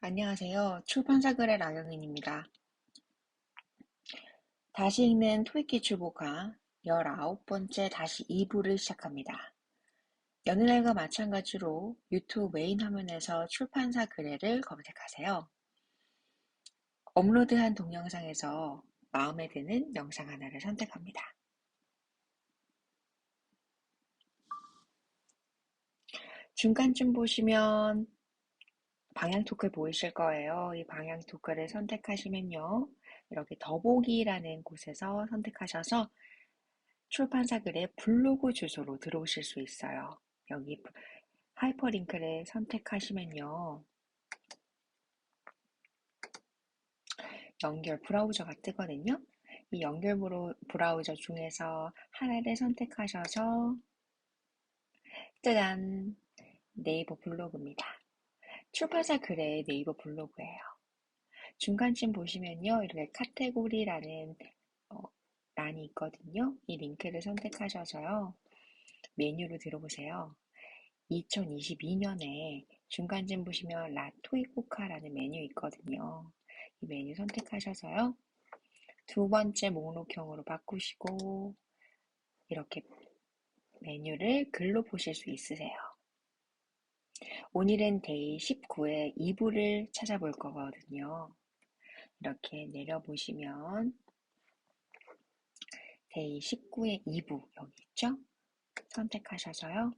안녕하세요. 출판사 글의 나경은입니다. 다시 읽는 토익 기출보가 19번째 다시 2부를 시작합니다. 여느 날과 마찬가지로 유튜브 메인 화면에서 출판사 글을 검색하세요. 업로드한 동영상에서 마음에 드는 영상 하나를 선택합니다. 중간쯤 보시면 방향 토크 보이실 거예요. 이 방향 토크를 선택하시면요. 이렇게 더보기라는 곳에서 선택하셔서 출판사 글의 블로그 주소로 들어오실 수 있어요. 여기 하이퍼링크를 선택하시면요. 연결 브라우저가 뜨거든요. 이 연결 브라우저 중에서 하나를 선택하셔서 짜잔! 네이버 블로그입니다. 출판사 글의 네이버 블로그예요. 중간쯤 보시면요. 이렇게 카테고리라는 란이 있거든요. 이 링크를 선택하셔서요. 메뉴로 들어보세요. 2022년에 중간쯤 보시면 라토이코카라는 메뉴 있거든요. 이 메뉴 선택하셔서요. 두 번째 목록형으로 바꾸시고 이렇게 메뉴를 글로 보실 수 있으세요. 오늘은 데이 19의 2부를 찾아볼 거거든요. 이렇게 내려보시면 데이 19의 2부 여기 있죠? 선택하셔서요.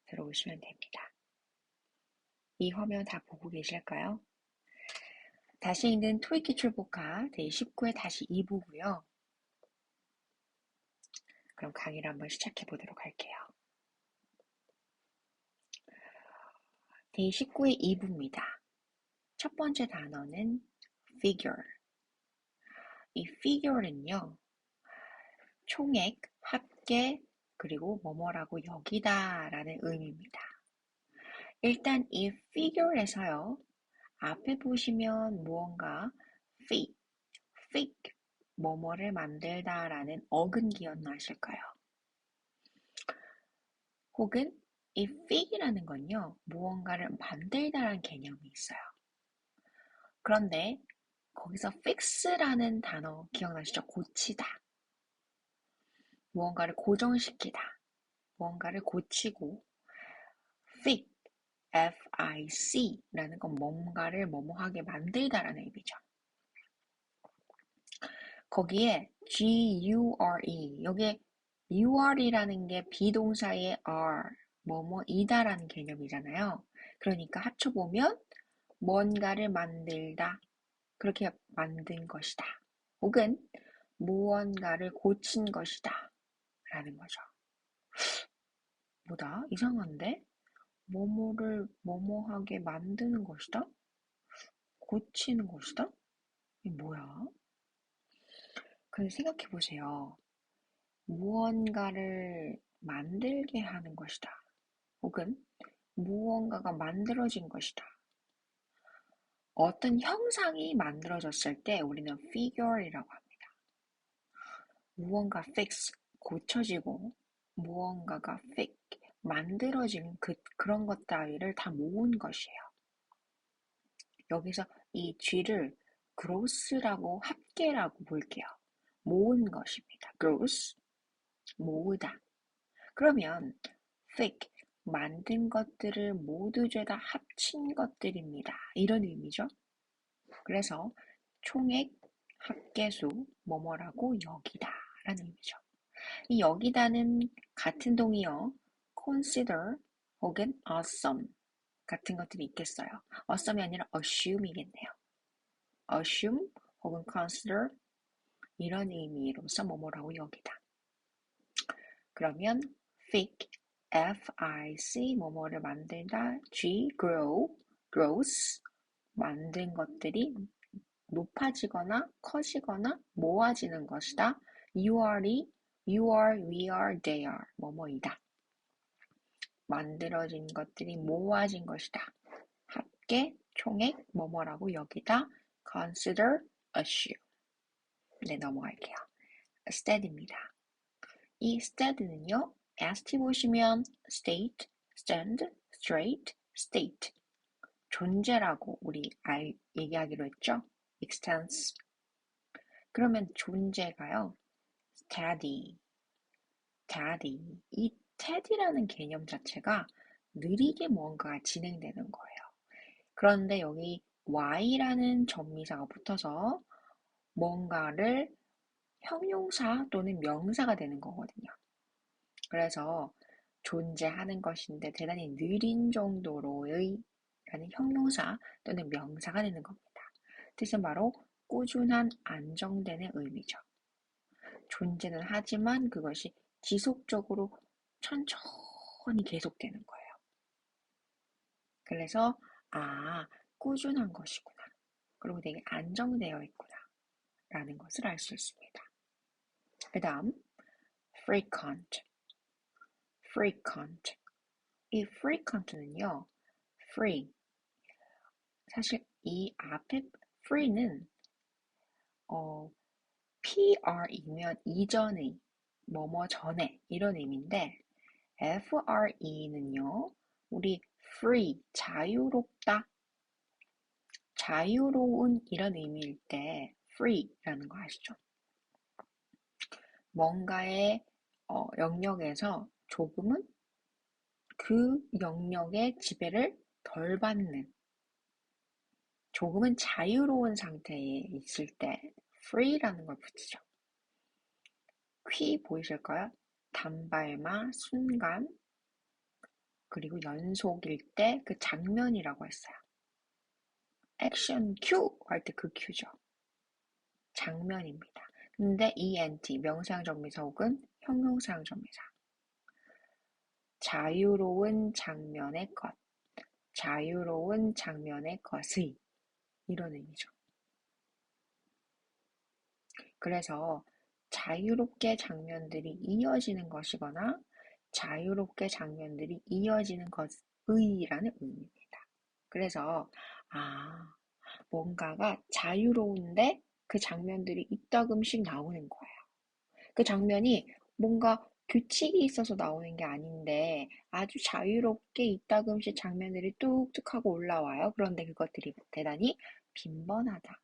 들어오시면 됩니다. 이 화면 다 보고 계실까요? 다시 읽는 토익 기출보카 데이 19의 다시 2부고요. 그럼 강의를 한번 시작해 보도록 할게요. 데이 19의 2부입니다. 첫 번째 단어는 figure. 이 figure는요. 총액, 합계, 그리고 뭐뭐라고 여기다 라는 의미입니다. 일단 이 figure에서요. 앞에 보시면 무언가 fake, 뭐뭐를 만들다 라는 어근 기억나실까요? 혹은 이 fake이라는 건요. 무언가를 만들다라는 개념이 있어요. 그런데 거기서 fix라는 단어 기억나시죠? 고치다. 무언가를 고정시키다. 무언가를 고치고 fix, F-I-C라는 건 뭔가를 뭐뭐하게 만들다라는 의미죠. 거기에 G-U-R-E, 여기에 UR이라는 게 비동사의 R, 뭐뭐이다라는 개념이잖아요. 그러니까 합쳐보면 뭔가를 만들다, 그렇게 만든 것이다. 혹은 무언가를 고친 것이다. 라는 거죠. 뭐다? 이상한데? 뭐뭐를 뭐뭐하게 만드는 것이다? 고치는 것이다? 이게 뭐야? 근데 생각해 보세요. 무언가를 만들게 하는 것이다. 혹은 무언가가 만들어진 것이다. 어떤 형상이 만들어졌을 때 우리는 figure이라고 합니다. 무언가 fix, 고쳐지고 무언가가 fake, 만들어진 그런 것 따위를 다 모은 것이에요. 여기서 이 G를 gross라고 합계라고 볼게요. 모은 것입니다. gross, 모으다. 그러면 fake, 만든 것들을 모두 죄다 합친 것들입니다. 이런 의미죠. 그래서 총액, 합계수, 뭐뭐라고 여기다 라는 의미죠. 이 여기다는 같은 동의어 consider 혹은 assume 같은 것들이 있겠어요. assume이 아니라 assume이겠네요. assume 혹은 consider 이런 의미로서 뭐뭐라고 여기다. 그러면 fix, F-I-C 뭐뭐를 만들다, G, gross 만든 것들이 높아지거나 커지거나 모아지는 것이다. you are, we are, they are 뭐뭐이다. 만들어진 것들이 모아진 것이다. 합계, 총액, 뭐뭐라고 여기다. consider, assume. 네, 넘어갈게요. stead입니다. 이 stead는요. st 보시면 state, stand, straight, state, 존재라고 우리 얘기하기로 했죠? existence. 그러면 존재가요, steady. 이 steady라는 개념 자체가 느리게 뭔가가 진행되는 거예요. 그런데 여기 y라는 접미사가 붙어서 뭔가를 형용사 또는 명사가 되는 거거든요. 그래서 존재하는 것인데 대단히 느린 정도로의 라는 형용사 또는 명사가 되는 겁니다. 뜻은 바로 꾸준한 안정된의 의미죠. 존재는 하지만 그것이 지속적으로 천천히 계속되는 거예요. 그래서 꾸준한 것이구나. 그리고 되게 안정되어 있구나. 라는 것을 알 수 있습니다. 그 다음 frequent. 이 frequent는요. free. 사실 이 앞에 free는 pre면 이전의, 뭐뭐 전에 이런 의미인데 fre는요. 우리 free, 자유롭다, 자유로운 이런 의미일 때 free라는 거 아시죠? 뭔가의 영역에서 조금은 그 영역의 지배를 덜 받는, 조금은 자유로운 상태에 있을 때 free라는 걸 붙이죠. 퀴 보이실까요? 단발마, 순간, 그리고 연속일 때 그 장면이라고 했어요. 액션 큐 할 때 그 큐죠. 장면입니다. 근데 ENT, 명사형정미사 혹은 형용사형정미사. 자유로운 장면의 것, 자유로운 장면의 것의 이런 의미죠. 그래서 자유롭게 장면들이 이어지는 것이거나 자유롭게 장면들이 이어지는 것의라는 의미입니다. 그래서 뭔가가 자유로운데 그 장면들이 이따금씩 나오는 거예요. 그 장면이 뭔가 규칙이 있어서 나오는 게 아닌데 아주 자유롭게 이따금씩 장면들이 뚝뚝 하고 올라와요. 그런데 그것들이 대단히 빈번하다,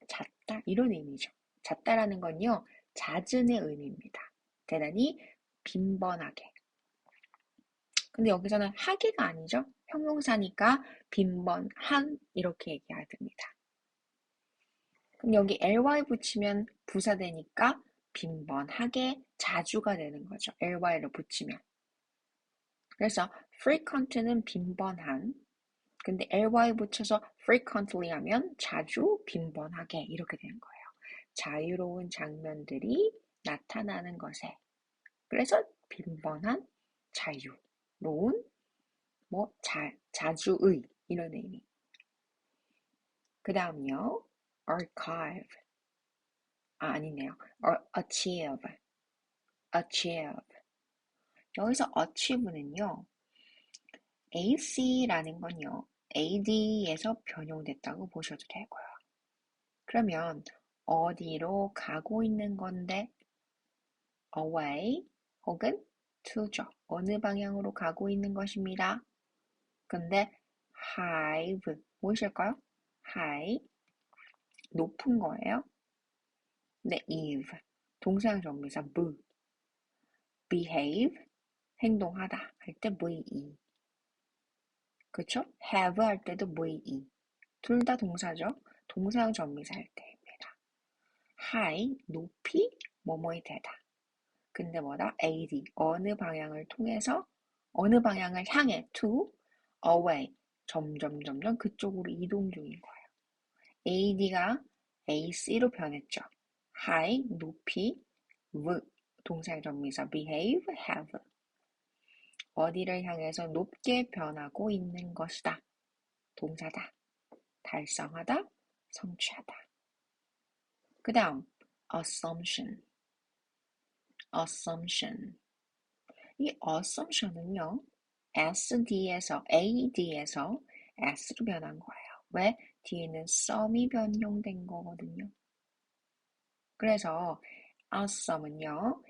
잦다 이런 의미죠. 잦다라는 건요, 잦은의 의미입니다. 대단히 빈번하게. 근데 여기서는 하게가 아니죠. 형용사니까 빈번한 이렇게 얘기해야 됩니다. 그럼 여기 ly 붙이면 부사되니까 빈번하게, 자주가 되는 거죠. ly를 붙이면. 그래서 frequent는 빈번한, 근데 ly 붙여서 frequently 하면 자주, 빈번하게 이렇게 되는 거예요. 자유로운 장면들이 나타나는 것에. 그래서 빈번한, 자유로운, 자주의 이런 의미. 그 다음요. archive. 아니네요. achieve. 여기서 achieve는요. ac라는 건요. ad에서 변형됐다고 보셔도 되고요. 그러면 어디로 가고 있는 건데 away 혹은 to죠. 어느 방향으로 가고 있는 것입니다. 근데 hive 무엇일까요? high 높은 거예요. 네, eve 동사형 정비사 b behave 행동하다 할 때 ve 그쵸? have 할 때도 ve 둘 다 동사죠. 동사형 전미사 할 때입니다. high 높이 뭐뭐이 되다. 근데 뭐다? ad 어느 방향을 통해서 어느 방향을 향해 to away 점점 그쪽으로 이동 중인 거예요. ad가 ac로 변했죠. high 높이 v 동사의 전미사 behave have 어디를 향해서 높게 변하고 있는 것이다. 동사다. 달성하다, 성취하다. 그 다음 assumption. 이 assumption은요. ad에서 s로 변한 거예요. 왜? 뒤에는 some이 변형된 거거든요. 그래서 assume은요.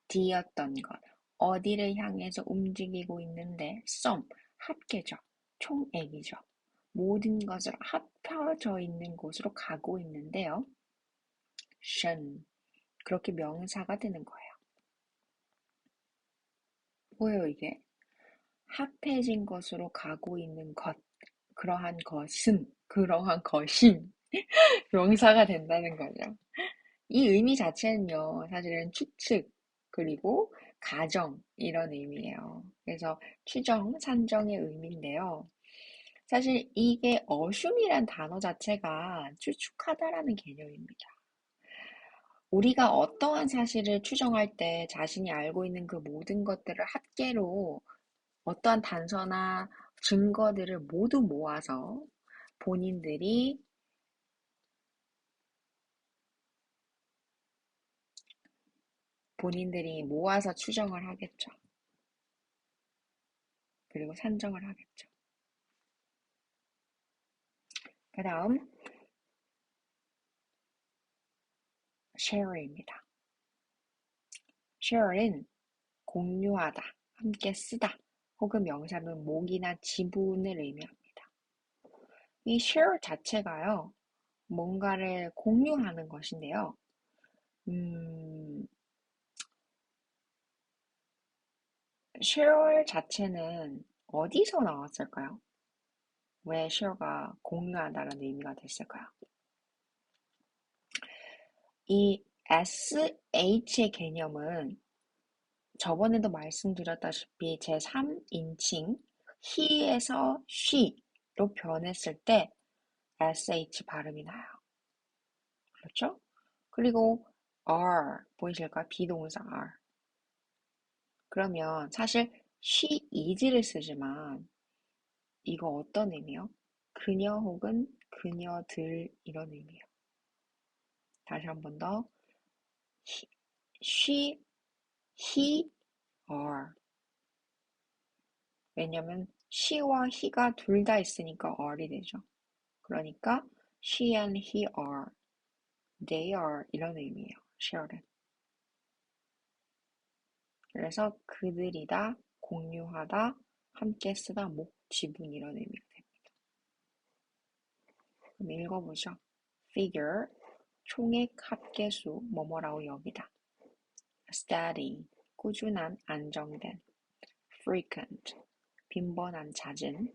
ad였던 것, 어디를 향해서 움직이고 있는데 some, 합계죠. 총액이죠. 모든 것을 합쳐져 있는 곳으로 가고 있는데요. 션, 그렇게 명사가 되는 거예요. 뭐예요, 이게? 합해진 것으로 가고 있는 것, 그러한 것이 명사가 된다는 거죠. 이 의미 자체는요, 사실은 추측, 그리고 가정, 이런 의미예요. 그래서 추정, 산정의 의미인데요. 사실 이게 어슌이란 단어 자체가 추측하다라는 개념입니다. 우리가 어떠한 사실을 추정할 때 자신이 알고 있는 그 모든 것들을 합계로 어떠한 단서나 증거들을 모두 모아서 본인들이 모아서 추정을 하겠죠. 그리고 산정을 하겠죠. 그 다음 share입니다. share는 공유하다, 함께 쓰다, 혹은 명사는 몫이나 지분을 의미합니다. 이 share 자체가요, 뭔가를 공유하는 것인데요. share 자체는 어디서 나왔을까요? 왜 share가 공유하다라는 의미가 됐을까요? 이 sh의 개념은 저번에도 말씀드렸다시피 제3인칭 he에서 she로 변했을 때 sh 발음이 나요. 그렇죠? 그리고 are 보이실까요? 비동사 are. 그러면 사실 she is를 쓰지만 이거 어떤 의미요? 그녀 혹은 그녀들 이런 의미예요. 다시 한 번 더. she, he, are. 왜냐면 she와 he가 둘 다 있으니까 are이 되죠. 그러니까 she and he are, they are 이런 의미예요. share는. 그래서 그들이다, 공유하다, 함께 쓰다, 지분 이런 의미가 됩니다. 그럼 읽어보죠. figure, 총액 합계수, 뭐뭐라고 여기다. steady, 꾸준한, 안정된. frequent, 빈번한, 잦은.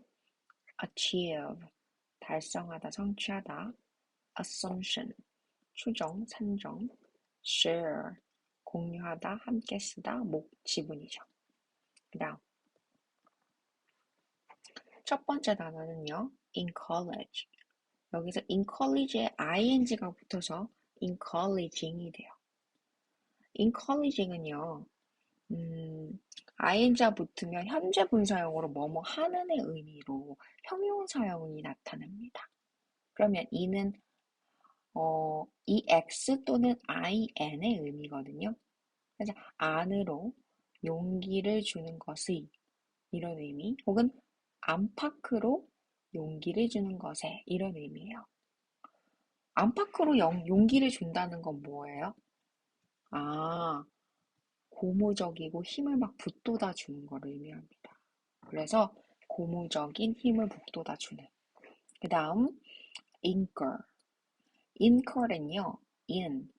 achieve, 달성하다, 성취하다. assumption, 추정, 산정. share, 공유하다, 함께 쓰다, 지분이죠. 그 다음 첫 번째 단어는요. in college. 여기서 in college에 ing가 붙어서 in colleging이 돼요. in colleging은요. ing가 붙으면 현재 분사형으로 뭐뭐 하는의 의미로 형용사형이 나타납니다. 그러면 이는 ex 또는 in의 의미거든요. 그래서 안으로 용기를 주는 것의 이런 의미, 혹은 안팎으로 용기를 주는 것에 이런 의미예요. 안팎으로 용기를 준다는 건 뭐예요? 아, 고무적이고 힘을 막 북돋아 주는 걸 의미합니다. 그래서 고무적인 힘을 북돋아 주는. 그 다음 incur. incur은요, in,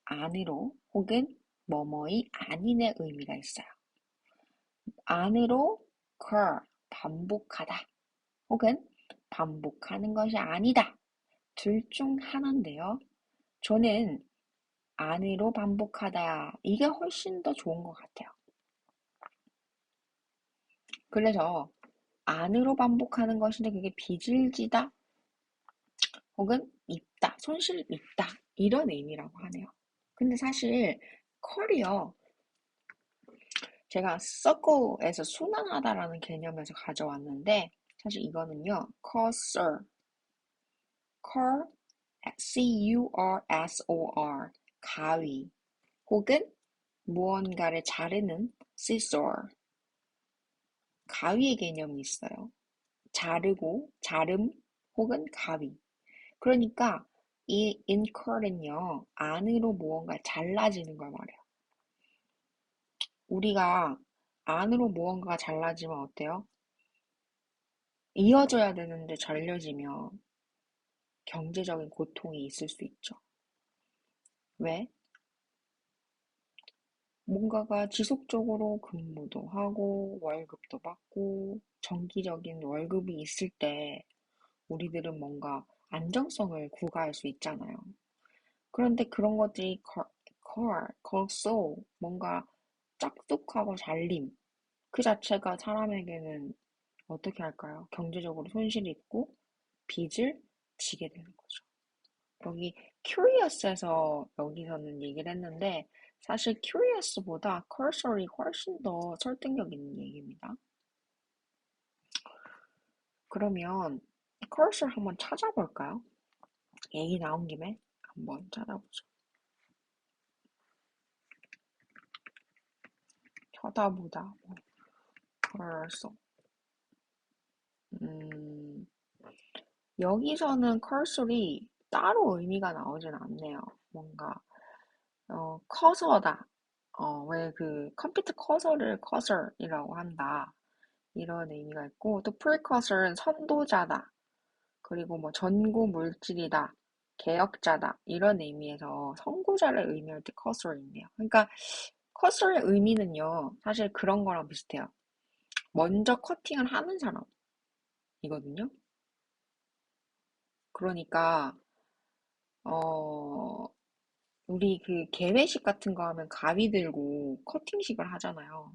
안으로 혹은 뭐뭐의 아닌의 의미가 있어요. 안으로 cur, 반복하다 혹은 반복하는 것이 아니다. 둘 중 하나인데요. 저는 안으로 반복하다. 이게 훨씬 더 좋은 것 같아요. 그래서 안으로 반복하는 것인데 그게 빚을 지다 혹은 입다, 손실 입다 이런 의미라고 하네요. 근데 사실 컬이요. 제가 circle에서 순환하다라는 개념에서 가져왔는데 사실 이거는요. cursor, cur, cursor, 가위 혹은 무언가를 자르는 scissor, 가위의 개념이 있어요. 자르고, 자름 혹은 가위. 그러니까 이 incur는요, 안으로 무언가 잘라지는 걸 말해요. 우리가 안으로 무언가가 잘라지면 어때요? 이어져야 되는데 잘려지면 경제적인 고통이 있을 수 있죠. 왜? 뭔가가 지속적으로 근무도 하고 월급도 받고 정기적인 월급이 있을 때 우리들은 뭔가 안정성을 구가할 수 있잖아요. 그런데 그런 것들이 걸써 뭔가 짝뚝하고 잘림 그 자체가 사람에게는 어떻게 할까요? 경제적으로 손실이 있고 빚을 지게 되는 거죠. 여기 curious에서 여기서는 얘기를 했는데 사실 curious보다 cursor이 훨씬 더 설득력 있는 얘기입니다. 그러면 cursor 한번 찾아볼까요? 얘기 나온 김에 한번 찾아보죠. 쳐다보다, 뭐, cursor. 음, 여기서는 cursor이 따로 의미가 나오진 않네요. 뭔가 커서다. 왜 그 컴퓨터 커서를 cursor이라고 한다. 이런 의미가 있고, 또 precursor는 선도자다. 그리고 뭐 전구 물질이다. 개혁자다. 이런 의미에서 선구자를 의미할 때 cursor이 있네요. 그러니까 cursor의 의미는요, 사실 그런 거랑 비슷해요. 먼저 커팅을 하는 사람이거든요. 그러니까 어, 우리 그 개회식 같은 거 하면 가위 들고 커팅식을 하잖아요.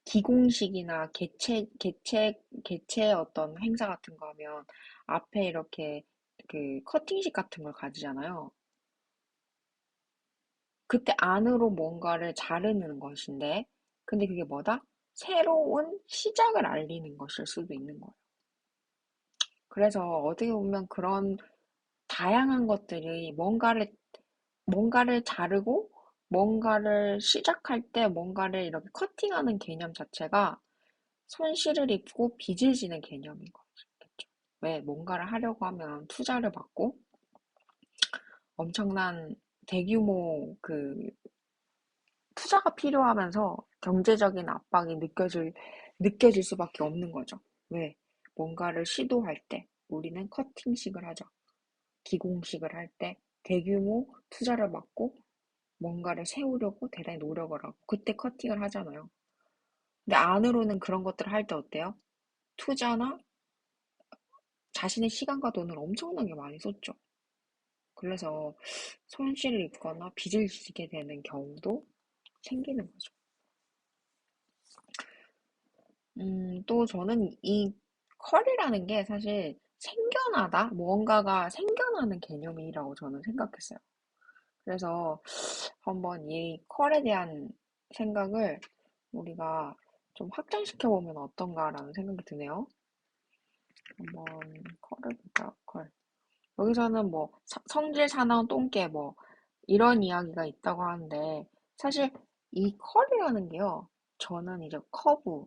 기공식이나 개체 어떤 행사 같은 거 하면 앞에 이렇게 그 커팅식 같은 걸 가지잖아요. 그때 안으로 뭔가를 자르는 것인데, 근데 그게 뭐다? 새로운 시작을 알리는 것일 수도 있는 거예요. 그래서 어떻게 보면 그런 다양한 것들이 뭔가를 자르고 뭔가를 시작할 때 뭔가를 이렇게 커팅하는 개념 자체가 손실을 입고 빚을 지는 개념인 거겠죠. 왜? 뭔가를 하려고 하면 투자를 받고 엄청난 대규모 그 투자가 필요하면서 경제적인 압박이 느껴질 수밖에 없는 거죠. 왜? 뭔가를 시도할 때 우리는 커팅식을 하죠. 기공식을 할 때 대규모 투자를 받고 뭔가를 세우려고 대단히 노력을 하고 그때 커팅을 하잖아요. 근데 안으로는 그런 것들을 할 때 어때요? 투자나 자신의 시간과 돈을 엄청나게 많이 썼죠. 그래서 손실을 입거나 빚을 지게 되는 경우도 생기는 거죠. 또 저는 이 컬이라는 게 사실 생겨나다? 무언가가 생겨나는 개념이라고 저는 생각했어요. 그래서 한번 이 컬에 대한 생각을 우리가 좀 확장시켜보면 어떤가라는 생각이 드네요. 한번 컬을 볼까요? 컬. 여기서는 뭐 성질 사나운 똥개 뭐 이런 이야기가 있다고 하는데 사실 이 컬이라는 게요. 저는 이제 커브,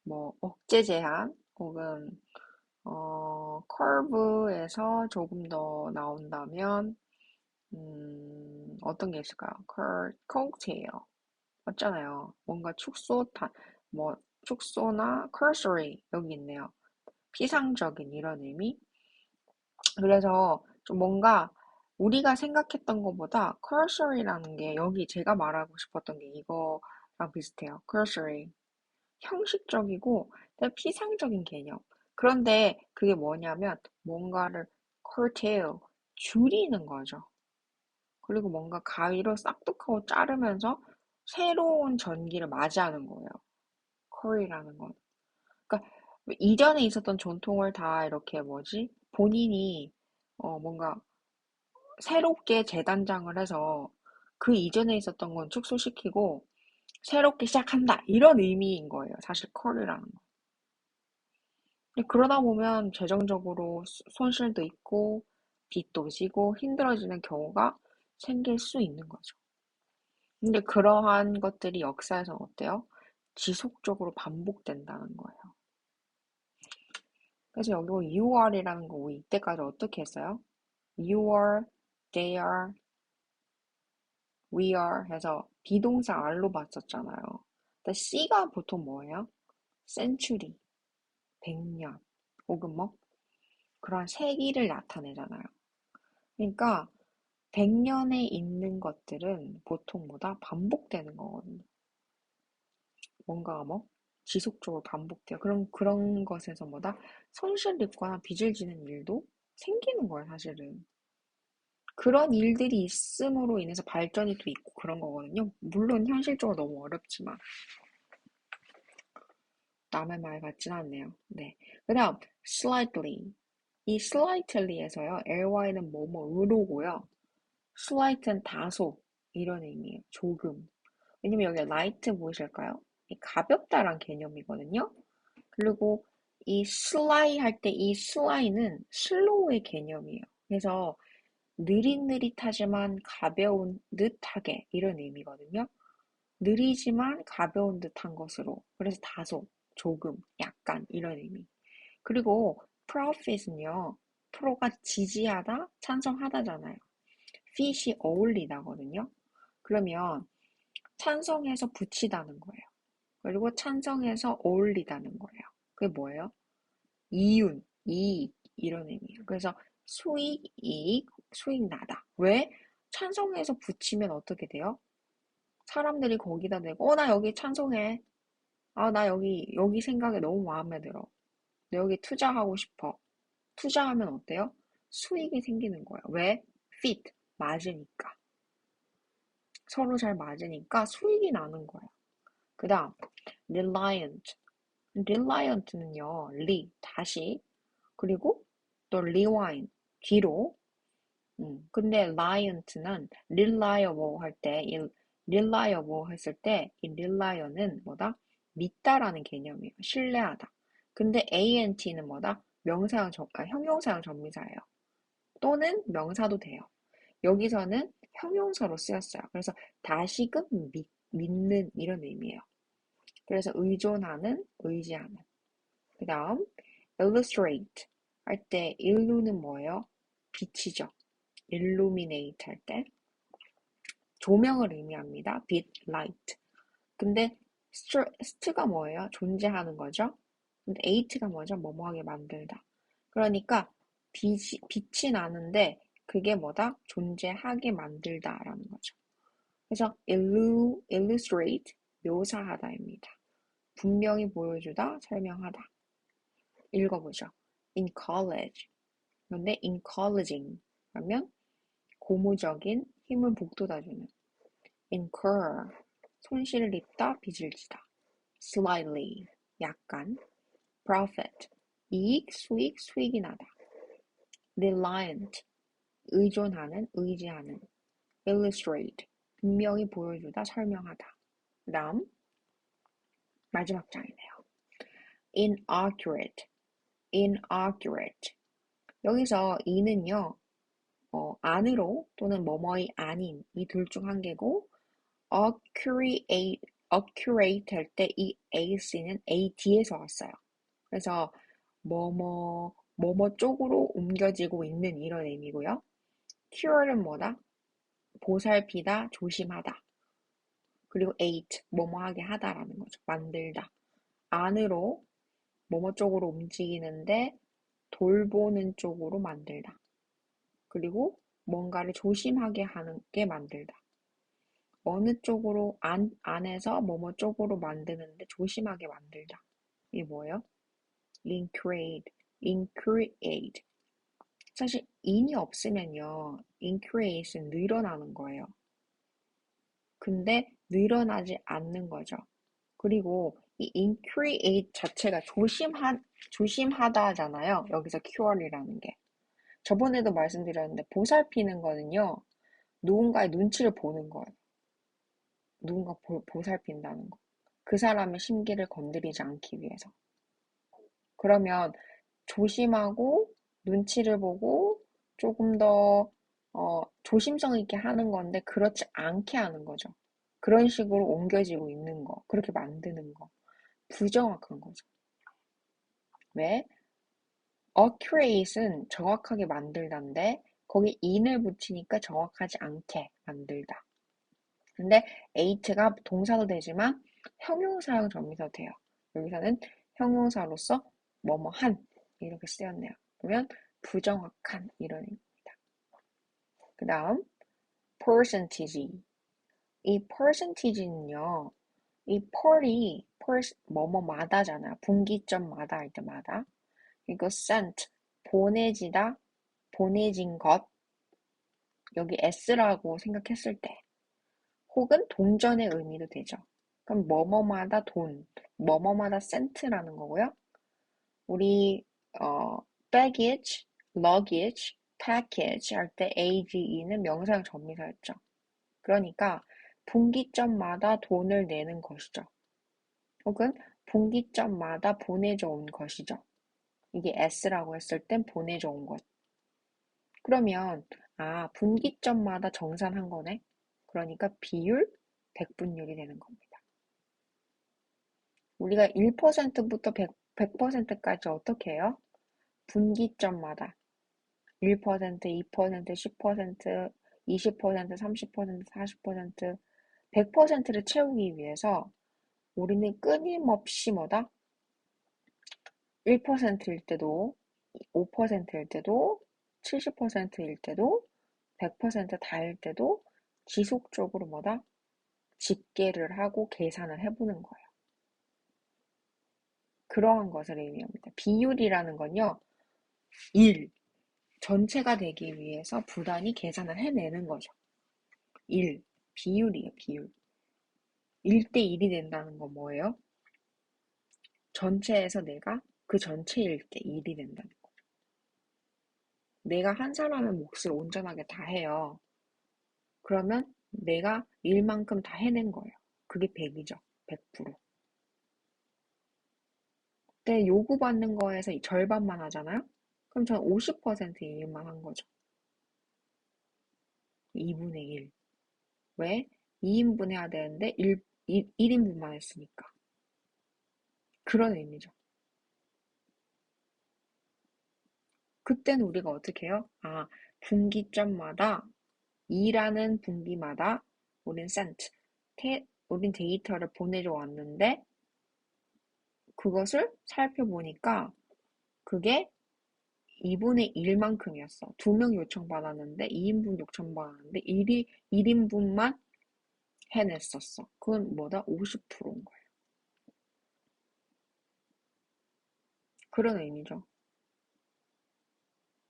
뭐 억제 제한 혹은 커브에서 조금 더 나온다면 어떤 게 있을까요? 콕테일 맞잖아요. 뭔가 뭐 축소나 cursory 여기 있네요. 피상적인 이런 의미. 그래서 좀 뭔가 우리가 생각했던 것보다 cursory라는 게 여기 제가 말하고 싶었던 게 이거랑 비슷해요. cursory. 형식적이고 되게 피상적인 개념. 그런데 그게 뭐냐면 뭔가를 curtail, 줄이는 거죠. 그리고 뭔가 가위로 싹둑하고 자르면서 새로운 전기를 맞이하는 거예요. 컬이라는 건. 그러니까 이전에 있었던 전통을 다 이렇게 뭐지? 본인이 뭔가 새롭게 재단장을 해서 그 이전에 있었던 건 축소시키고 새롭게 시작한다. 이런 의미인 거예요. 사실 컬이라는 건. 근데 그러다 보면 재정적으로 손실도 있고 빚도 지고 힘들어지는 경우가 생길 수 있는 거죠. 근데 그러한 것들이 역사에서는 어때요? 지속적으로 반복된다는 거예요. 그래서 여기 you are이라는 거 우리 이때까지 어떻게 했어요? You are, they are, we are 해서 비동사 R로 봤었잖아요. 근데 C가 보통 뭐예요? century, 100년, 혹은 뭐 그런 세기를 나타내잖아요. 그러니까 100년에 있는 것들은 보통 뭐다? 반복되는 거거든요. 뭔가 뭐 지속적으로 반복돼요. 그런 것에서 뭐다? 손실 입거나 빚을 지는 일도 생기는 거예요, 사실은. 그런 일들이 있음으로 인해서 발전이 또 있고 그런 거거든요. 물론 현실적으로 너무 어렵지만 남의 말 같진 않네요. 네. 그다음 slightly. 이 slightly에서요. ly는 뭐뭐으로고요. slight은 다소 이런 의미예요. 조금. 왜냐면 여기 light 보이실까요? 이 가볍다란 개념이거든요. 그리고 이 sly 할 때 이 sly는 slow의 개념이에요. 그래서 느릿느릿하지만 가벼운 듯하게 이런 의미거든요. 느리지만 가벼운 듯한 것으로. 그래서 다소, 조금, 약간 이런 의미. 그리고 profit은요. 프로가 지지하다, 찬성하다잖아요. fit이 어울리다거든요. 그러면 찬성해서 붙이다는 거예요. 그리고 찬성해서 어울리다는 거예요. 그게 뭐예요? 이윤, 이익 이런 의미예요. 그래서 수익, 이익, 수익 나다. 왜? 찬성해서 붙이면 어떻게 돼요? 사람들이 거기다 대고 나 여기 찬성해. 아, 나 여기 생각이 너무 마음에 들어. 나 여기 투자하고 싶어. 투자하면 어때요? 수익이 생기는 거예요. 왜? fit, 맞으니까. 서로 잘 맞으니까 수익이 나는 거예요. 그 다음, reliant. reliant는요, 다시, 그리고 또 rewind, 뒤로. 근데 liant는 reliable 할 때, reliable 했을 때, 이 reliant은 뭐다? 믿다라는 개념이에요. 신뢰하다. 근데 ant는 뭐다? 형용사형 전미사예요. 또는 명사도 돼요. 여기서는 형용사로 쓰였어요. 그래서 다시금 믿는 이런 의미예요. 그래서 의존하는, 의지하는. 그 다음, illustrate 할 때 illu는 뭐예요? 빛이죠. illuminate 할 때 조명을 의미합니다. 빛, light. 근데 st가 뭐예요? 존재하는 거죠. 근데 ate가 뭐죠? 뭐뭐하게 만들다. 그러니까 빛이 나는데 그게 뭐다? 존재하게 만들다라는 거죠. 그래서 illustrate, 묘사하다입니다. 분명히 보여주다, 설명하다. 읽어보죠. in college. 근데 encouraging 하면 고무적인 힘을 북돋아주는. incur, 손실을 입다, 빚을 지다. slightly, 약간. profit, 이익, 수익, 수익이 나다. reliant, 의존하는, 의지하는. illustrate, 분명히 보여주다, 설명하다. 그 다음 마지막 장이네요. inaccurate, inaccurate. 여기서 이는요, 안으로 또는 뭐뭐이 아닌 이 둘 중 한 개고 accurate 할 때 이 ac는 ad에서 왔어요. 그래서 뭐뭐 쪽으로 옮겨지고 있는 이런 의미고요. cure는 뭐다? 보살피다, 조심하다. 그리고 ate, 뭐뭐하게 하다라는 거죠. 만들다. 안으로 뭐뭐 쪽으로 움직이는데 돌보는 쪽으로 만들다. 그리고 뭔가를 조심하게 하는 게 만들다. 어느 쪽으로 안에서 뭐뭐 쪽으로 만드는데 조심하게 만들다. 이게 뭐예요? increate. 사실 in이 없으면요, increate는 늘어나는 거예요. 근데 늘어나지 않는 거죠. 그리고 이 increate 자체가 조심하다잖아요. 여기서 cure이라는 게. 저번에도 말씀드렸는데 보살피는 거는요. 누군가의 눈치를 보는 거예요. 누군가 보살핀다는 거. 그 사람의 심기를 건드리지 않기 위해서. 그러면 조심하고 눈치를 보고 조금 더 조심성 있게 하는 건데 그렇지 않게 하는 거죠. 그런 식으로 옮겨지고 있는 거. 그렇게 만드는 거. 부정확한 거죠. 왜? accurate은 정확하게 만들다인데 거기 in을 붙이니까 정확하지 않게 만들다. 근데 ate가 동사도 되지만 형용사형 전미사도 돼요. 여기서는 형용사로서 뭐뭐한 이렇게 쓰였네요. 그러면 부정확한 이런 의미입니다. 그 다음 percentage. 이 percentage는요. 이 per이 뭐뭐마다잖아요. 분기점마다 할 때마다. 이거 sent 보내지다, 보내진 것. 여기 s라고 생각했을 때 혹은 동전의 의미도 되죠. 그럼 뭐뭐마다 돈, 뭐뭐마다 센트라는 거고요. 우리 baggage, luggage, package 할 때 age는 명사형 전미사였죠. 그러니까 분기점마다 돈을 내는 것이죠. 혹은 분기점마다 보내줘 온 것이죠. 이게 s라고 했을 땐 보내줘 온 것. 그러면 분기점마다 정산한 거네. 그러니까 비율 100분율이 되는 겁니다. 우리가 1%부터 100%까지 어떻게 해요? 분기점마다 1%, 2%, 10%, 20%, 30%, 40%, 100%를 채우기 위해서 우리는 끊임없이 뭐다? 1%일 때도, 5%일 때도, 70%일 때도, 100% 다일 때도 지속적으로 뭐다? 집계를 하고 계산을 해보는 거예요. 그러한 것을 의미합니다. 비율이라는 건요, 전체가 되기 위해서 부단히 계산을 해내는 거죠. 비율이에요, 비율. 1대1이 된다는 건 뭐예요? 전체에서 내가 그 전체일 때 1이 된다는 거죠. 내가 한 사람의 몫을 온전하게 다 해요. 그러면 내가 일만큼 다 해낸 거예요. 그게 100이죠. 100%. 그때 요구받는 거에서 절반만 하잖아요? 그럼 저는 50% 일만 한 거죠. 2분의 1. 왜? 2인분 해야 되는데 1인분만 했으니까. 그런 의미죠. 그때는 우리가 어떻게 해요? 분기점마다, 일하는 분기마다 우린 sent, 우린 데이터를 보내줘 왔는데 그것을 살펴보니까 그게 2분의 1만큼이었어. 2명 요청받았는데 2인분 요청받았는데 1인분만 해냈었어. 그건 뭐다? 50%인 거예요. 그런 의미죠.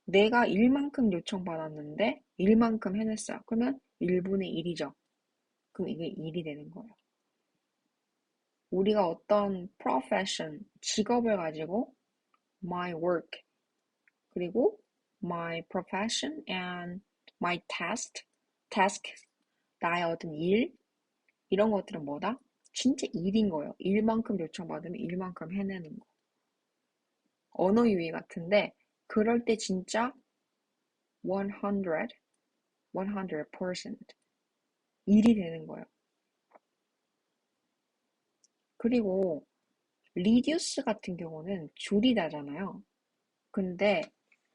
내가 1만큼 요청받았는데 1만큼 해냈어요. 그러면 1분의 1이죠. 그럼 이게 1이 되는 거예요. 우리가 어떤 profession, 직업을 가지고 my work, 그리고 my profession and my task, 나의 어떤 일, 이런 것들은 뭐다? 진짜 일인 거예요. 일만큼 요청받으면 일만큼 해내는 거. 언어 유희 같은데 그럴 때 진짜 100% 일이 되는 거예요. 그리고 reduce 같은 경우는 줄이다잖아요. 근데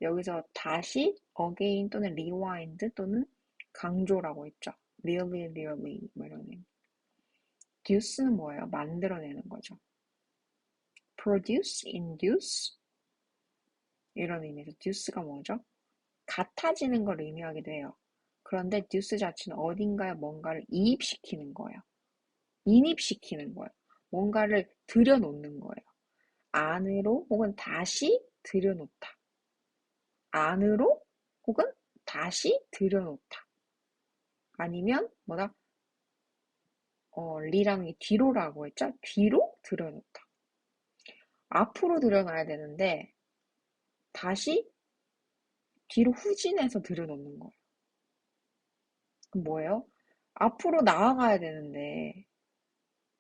여기서 다시 again 또는 rewind 또는 강조라고 했죠. really 뭐 이런 의미. duce는 뭐예요? 만들어내는 거죠. produce, induce 이런 의미에서 duce가 뭐죠? 같아지는 걸 의미하기도 해요. 그런데 duce 자체는 어딘가에 뭔가를 이입시키는 거예요. 인입시키는 거예요. 뭔가를 들여놓는 거예요. 안으로 혹은 다시 들여놓다. 안으로 혹은 다시 들여놓다. 아니면 뭐다? 리라는 게 뒤로라고 했죠? 뒤로 들여놓다. 앞으로 들여놔야 되는데 다시 뒤로 후진해서 들여놓는 거예요. 그럼 뭐예요? 앞으로 나아가야 되는데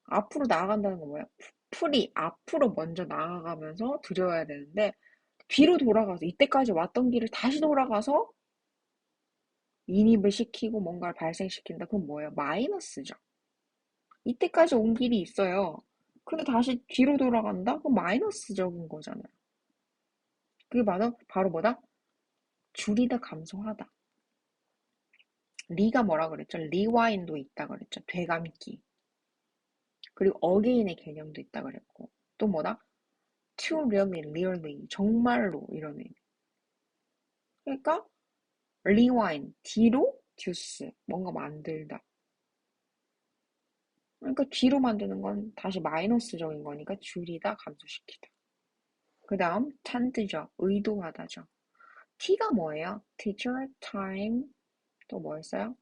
앞으로 나아간다는 건 뭐예요? 풀이 앞으로 먼저 나아가면서 들여야 되는데 뒤로 돌아가서 이때까지 왔던 길을 다시 돌아가서 인입을 시키고 뭔가를 발생시킨다. 그건 뭐예요? 마이너스죠. 이때까지 온 길이 있어요. 근데 다시 뒤로 돌아간다? 그건 마이너스적인 거잖아요. 그게 바로 뭐다? 줄이다 감소하다. 리가 뭐라 그랬죠? 리와인도 있다 그랬죠. 되감기. 그리고 어게인의 개념도 있다 그랬고. 또 뭐다? to really, really, 정말로 이런 의미. 그러니까 rewind, 뒤로 듀스, 뭔가 만들다. 그러니까 뒤로 만드는 건 다시 마이너스적인 거니까 줄이다, 감소시키다. 그 다음 tend죠, 의도하다죠. t가 뭐예요? teacher, time, 또 뭐였어요?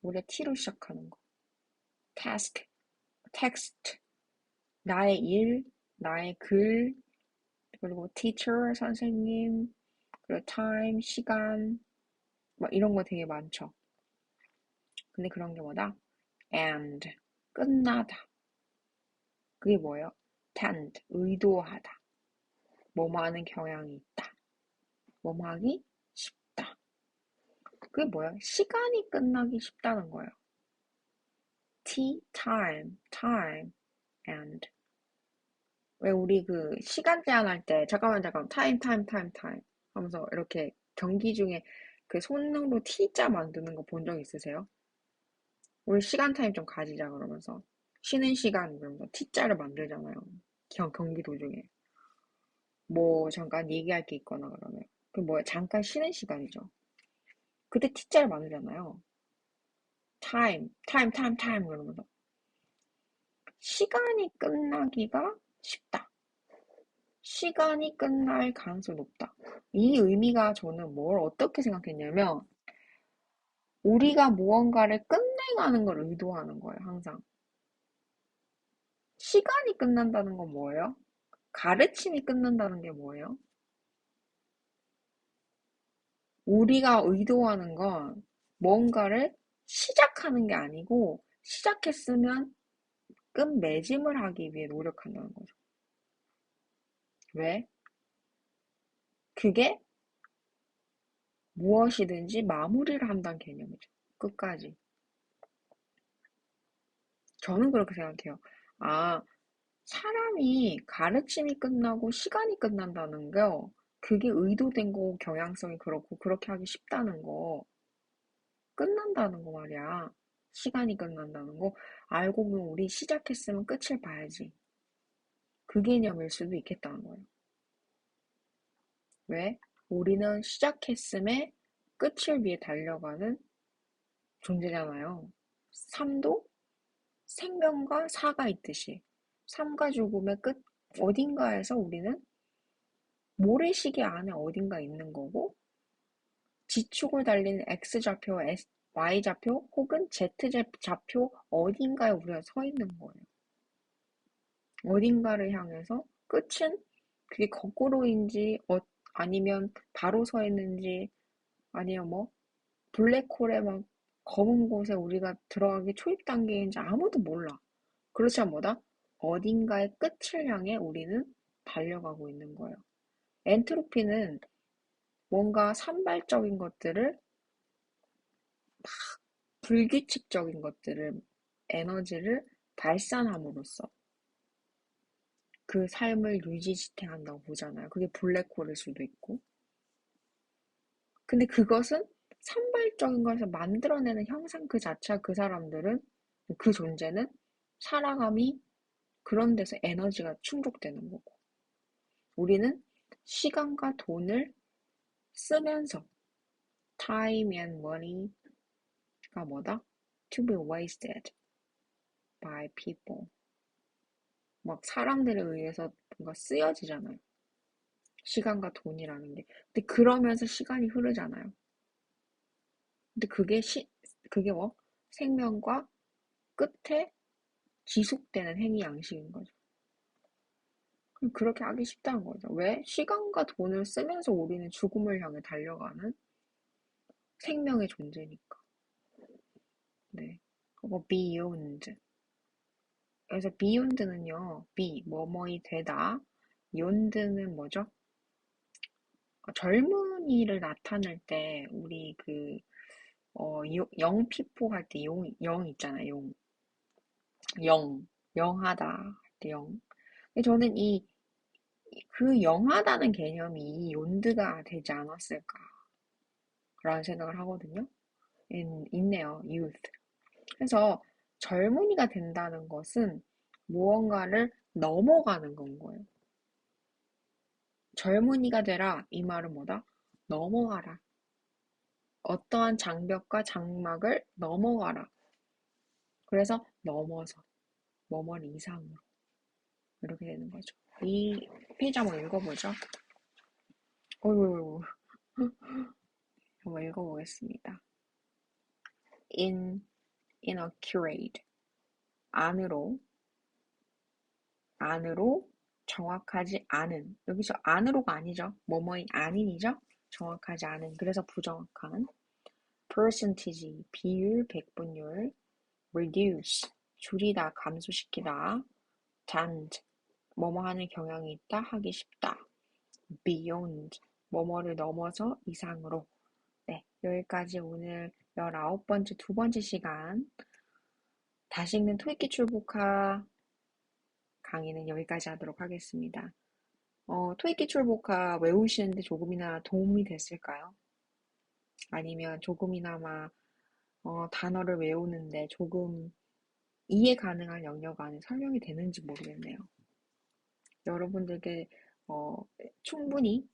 우리가 t로 시작하는 거. task, text, 나의 일, 나의 글, 그리고 teacher, 선생님, 그리고 time, 시간, 막 이런 거 되게 많죠. 근데 그런 게 뭐다? and, 끝나다. 그게 뭐예요? tend, 의도하다. 뭐뭐 하는 경향이 있다. 뭐뭐 하기 쉽다. 그게 뭐예요? 시간이 끝나기 쉽다는 거예요. time, and. 왜 우리 그 시간 제한할 때, 잠깐만, time 하면서 이렇게 경기 중에 그 손으로 T자 만드는 거 본 적 있으세요? 우리 시간 타임 좀 가지자 그러면서 쉬는 시간 그러면서 T자를 만들잖아요. 경기 도중에. 뭐 잠깐 얘기할 게 있거나 그러면. 그 뭐야? 잠깐 쉬는 시간이죠. 그때 T자를 만들잖아요. time 그러면서. 시간이 끝나기가 쉽다. 시간이 끝날 가능성이 높다. 이 의미가 저는 뭘 어떻게 생각했냐면, 우리가 무언가를 끝내가는 걸 의도하는 거예요, 항상. 시간이 끝난다는 건 뭐예요? 가르침이 끝난다는 게 뭐예요? 우리가 의도하는 건 뭔가를 시작하는 게 아니고, 시작했으면 끝맺음을 하기 위해 노력한다는 거죠. 왜? 그게 무엇이든지 마무리를 한다는 개념이죠. 끝까지. 저는 그렇게 생각해요. 아, 사람이 가르침이 끝나고 시간이 끝난다는 거, 그게 의도된 거, 경향성이 그렇고, 그렇게 하기 쉽다는 거, 끝난다는 거 말이야. 시간이 끝난다는 거, 알고 보면 우리 시작했으면 끝을 봐야지. 그 개념일 수도 있겠다는 거예요. 왜? 우리는 시작했음에 끝을 위해 달려가는 존재잖아요. 삶도 생명과 사가 있듯이 삶과 죽음의 끝 어딘가에서 우리는 모래시계 안에 어딘가 있는 거고 지축을 달리는 X좌표, Y좌표 혹은 Z좌표 어딘가에 우리가 서 있는 거예요. 어딘가를 향해서 끝은 그게 거꾸로인지 아니면 바로 서 있는지 아니면 뭐 블랙홀에 막 검은 곳에 우리가 들어가기 초입 단계인지 아무도 몰라. 그렇지만 뭐다? 어딘가의 끝을 향해 우리는 달려가고 있는 거예요. 엔트로피는 뭔가 산발적인 것들을, 불규칙적인 것들을, 에너지를 발산함으로써 그 삶을 유지지탱한다고 보잖아요. 그게 블랙홀일 수도 있고. 근데 그것은 산발적인 것을 만들어내는 형상 그 자체가 그 사람들은, 그 존재는 살아감이 그런 데서 에너지가 충족되는 거고. 우리는 시간과 돈을 쓰면서 time and money가 뭐다? To be wasted by people. 막 사람들에 의해서 뭔가 쓰여지잖아요. 시간과 돈이라는 게. 근데 그러면서 시간이 흐르잖아요. 근데 그게 뭐? 생명과 끝에 지속되는 행위 양식인 거죠. 그럼 그렇게 하기 쉽다는 거죠. 왜? 시간과 돈을 쓰면서 우리는 죽음을 향해 달려가는 생명의 존재니까. 네. 그거 beyond. 그래서 beyond는요, 뭐뭐이 되다. yond는 뭐죠? 젊은이를 나타낼 때, 우리 영피포 할 때 영 있잖아요, 용. 영하다 할 때 영. 근데 저는 그 영하다는 개념이 이 욘드가 되지 않았을까라는 생각을 하거든요. 있네요. youth. 그래서 젊은이가 된다는 것은 무언가를 넘어가는 건 거예요. 젊은이가 되라. 이 말은 뭐다? 넘어가라. 어떠한 장벽과 장막을 넘어가라. 그래서 넘어서, 뭐뭐 이상으로. 이렇게 되는 거죠. 이 페이지 한번 읽어보죠. 어이구, 한번 읽어보겠습니다. inaccurate. 안으로, 안으로 정확하지 않은. 여기서 안으로가 아니죠. 뭐뭐이 아닌이죠. 정확하지 않은. 그래서 부정확한. percentage. 비율, 백분율. reduce. 줄이다, 감소시키다. tend. 뭐뭐 하는 경향이 있다, 하기 쉽다. beyond. 뭐뭐를 넘어서 이상으로. 네, 여기까지 오늘 19번째, 두 번째 시간 다시 읽는 토익 기출복화 강의는 여기까지 하도록 하겠습니다. 토익 기출복화 외우시는데 조금이나 도움이 됐을까요? 아니면 조금이나마 단어를 외우는데 조금 이해 가능한 영역 안에 설명이 되는지 모르겠네요. 여러분들께 충분히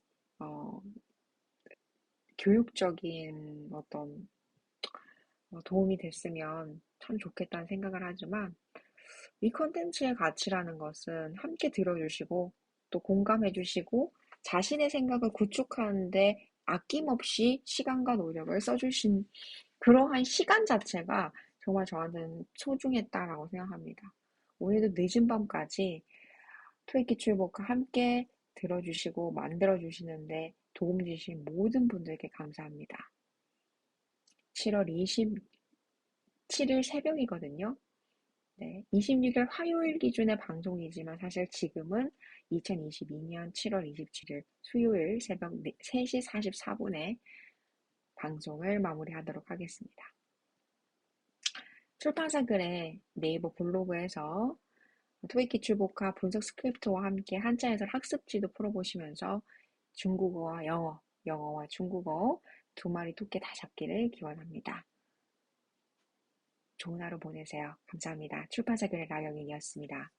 교육적인 어떤 도움이 됐으면 참 좋겠다는 생각을 하지만 이 컨텐츠의 가치라는 것은 함께 들어주시고 또 공감해주시고 자신의 생각을 구축하는데 아낌없이 시간과 노력을 써주신 그러한 시간 자체가 정말 저한테는 소중했다라고 생각합니다. 오늘도 늦은 밤까지 토익 기출복과 함께 들어주시고 만들어주시는데 도움 주신 모든 분들께 감사합니다. 7월 27일 새벽이거든요. 네, 26일 화요일 기준의 방송이지만 사실 지금은 2022년 7월 27일 수요일 새벽 3시 44분에 방송을 마무리하도록 하겠습니다. 출판사 글의 네이버 블로그에서 토익 기출복화 분석 스크립트와 함께 한자 해설 학습지도 풀어보시면서 중국어와 영어, 영어와 중국어 두 마리 토끼 다 잡기를 기원합니다. 좋은 하루 보내세요. 감사합니다. 출판사 글의 라영인이었습니다.